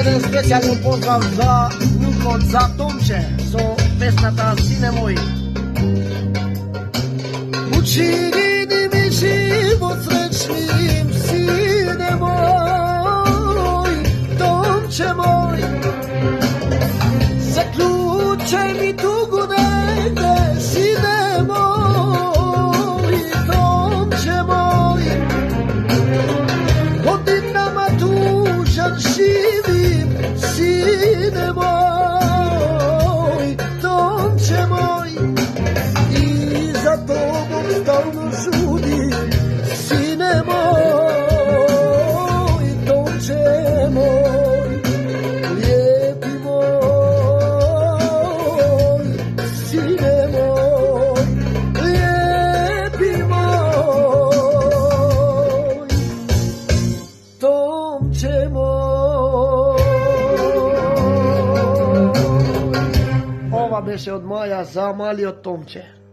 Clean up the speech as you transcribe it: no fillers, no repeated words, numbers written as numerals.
Jedan specijalni pozdrav za Luko, za Tomče, so pesmata Sine moj. Učini mi život srećnim, sine moj, Tomče moj. Zaključaj mi tugu negde, sine moj, Tomče moj. Godinama tužan živim, sine moj, Tomče moj. I za tobom stalno žudim, sine moj, Tomče moj. Lijepi moj, sine moj, lijepi moj, Tomče moj. Ova beše od Maja za mali od Tomče.